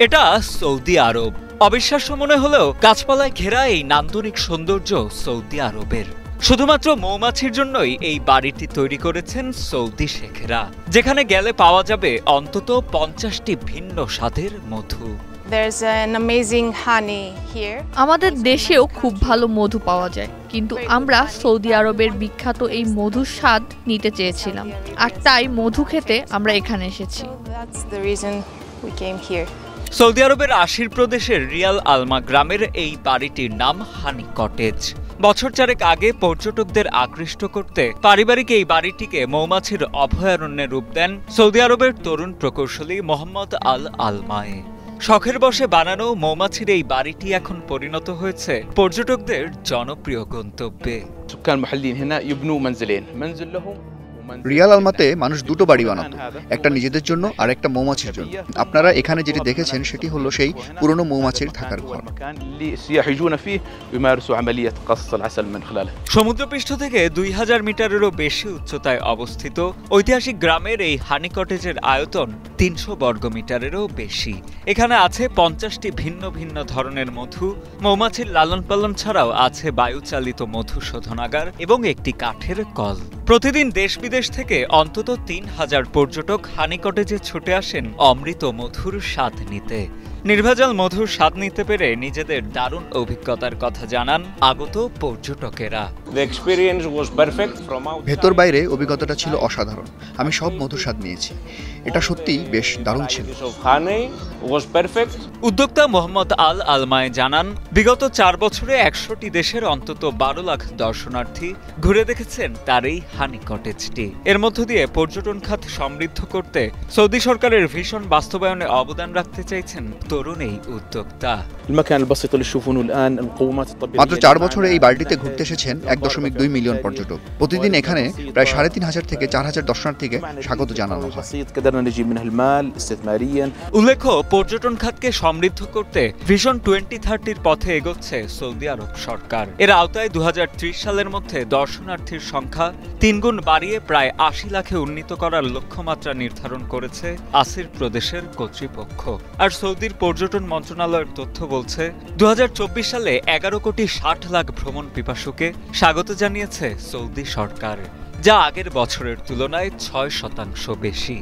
এটা সৌদি আরব। অবিশ্বাস্য মনে হলেও গাছপালায় ঘেরা এই নান্দনিক সৌন্দর্য সৌদি আরবের। শুধুমাত্র মৌমাছির জন্যই এই বাড়িটি তৈরি করেছেন সৌদি শেখেরা, যেখানে গেলে পাওয়া যাবে অন্তত 50টি ভিন্ন স্বাদের মধু। আমাদের দেশেও খুব ভালো মধু পাওয়া যায়, কিন্তু আমরা সৌদি আরবের বিখ্যাত এই মধুর স্বাদ নিতে চেয়েছিলাম, আর তাই মধু খেতে আমরা এখানে এসেছি। সৌদি আরবের আশির প্রদেশের রিয়াল আলমা গ্রামের এই বাড়িটির নাম হানি কটেজ। বছর চারেক আগে পর্যটকদের আকৃষ্ট করতে পারিবারিক এই বাড়িটিকে মৌমাছির অভয়ারণ্যে রূপ দেন সৌদি আরবের তরুণ প্রকৌশলী মোহাম্মদ আল আলমায়ে। শখের বশে বানানো মৌমাছির এই বাড়িটি এখন পরিণত হয়েছে পর্যটকদের জনপ্রিয় গন্তব্যে। রিয়াল আলমাতে মানুষ দুটো বাড়ি বানাতো, একটা নিজেদের জন্য আর একটা মৌমাছির জন্য। আপনারা এখানে যেটি দেখেছেন সেটি হলো সেই পুরনো মৌমাছির থাকার ঘর। সমুদ্রপৃষ্ঠ থেকে 2000 মিটারেরও বেশি উচ্চতায় অবস্থিত ঐতিহাসিক গ্রামের এই হানি কটেজের আয়তন 300 বর্গমিটারেরও বেশি। এখানে আছে 50টি ভিন্ন ভিন্ন ধরনের মধু, মৌমাছির লালন পালন ছাড়াও আছে বায়ুচালিত মধু শোধনাগার এবং একটি কাঠের কল। প্রতিদিন দেশ বিদেশ থেকে অন্তত 3000 পর্যটক হানি কটেজে ছুটে আসেন অমৃত মধুর স্বাদ নিতে। নির্ভেজাল মধুর স্বাদ নিতে পেরে নিজেদের দারুণ অভিজ্ঞতার কথা জানান আগত পর্যটকেরা। ভেতর বাইরে অভিজ্ঞতাটা ছিল অসাধারণ। আমি সব মধুর স্বাদ নিয়েছি, এটা সত্যি বেশ দারুণ ছিল। উদ্যোক্তা মোহাম্মদ আল আলমায়ে জানান, বিগত 4 বছরে 100টি দেশের অন্তত 12 লাখ দর্শনার্থী ঘুরে দেখেছেন তার এই হানি কটেজটি। এর মধ্য দিয়ে পর্যটন খাত সমৃদ্ধ করতে সৌদি সরকারের ভিশন বাস্তবায়নে অবদান রাখতে চাইছেন তরুণ এই উদ্যোক্তা। মাত্র 4 বছরে এই বাড়িটিতে ঘুরতে এসেছেন 1.2 মিলিয়ন পর্যটক। প্রতিদিন এখানে প্রায় 3500 থেকে 4000 দর্শনার্থীকে স্বাগত জানানো হয়। উল্লেখ্য, পর্যটন খাতকে সমৃদ্ধ করতে ভিশন 2030-র পথে এগোচ্ছে সৌদি আরব সরকার। এর আওতায় 2030 সালের মধ্যে দর্শনার্থীর সংখ্যা 3 গুণ বাড়িয়ে প্রায় 80 লাখে উন্নীত করার লক্ষ্যমাত্রা নির্ধারণ করেছে আসির প্রদেশের কর্তৃপক্ষ। আর সৌদির পর্যটন মন্ত্রণালয়ের তথ্য বলছে 2024 সালে 11 কোটি 60 লাখ ভ্রমণ পিপাসুকে স্বাগত জানিয়েছে সৌদি সরকার, যা আগের বছরের তুলনায় 6% বেশি।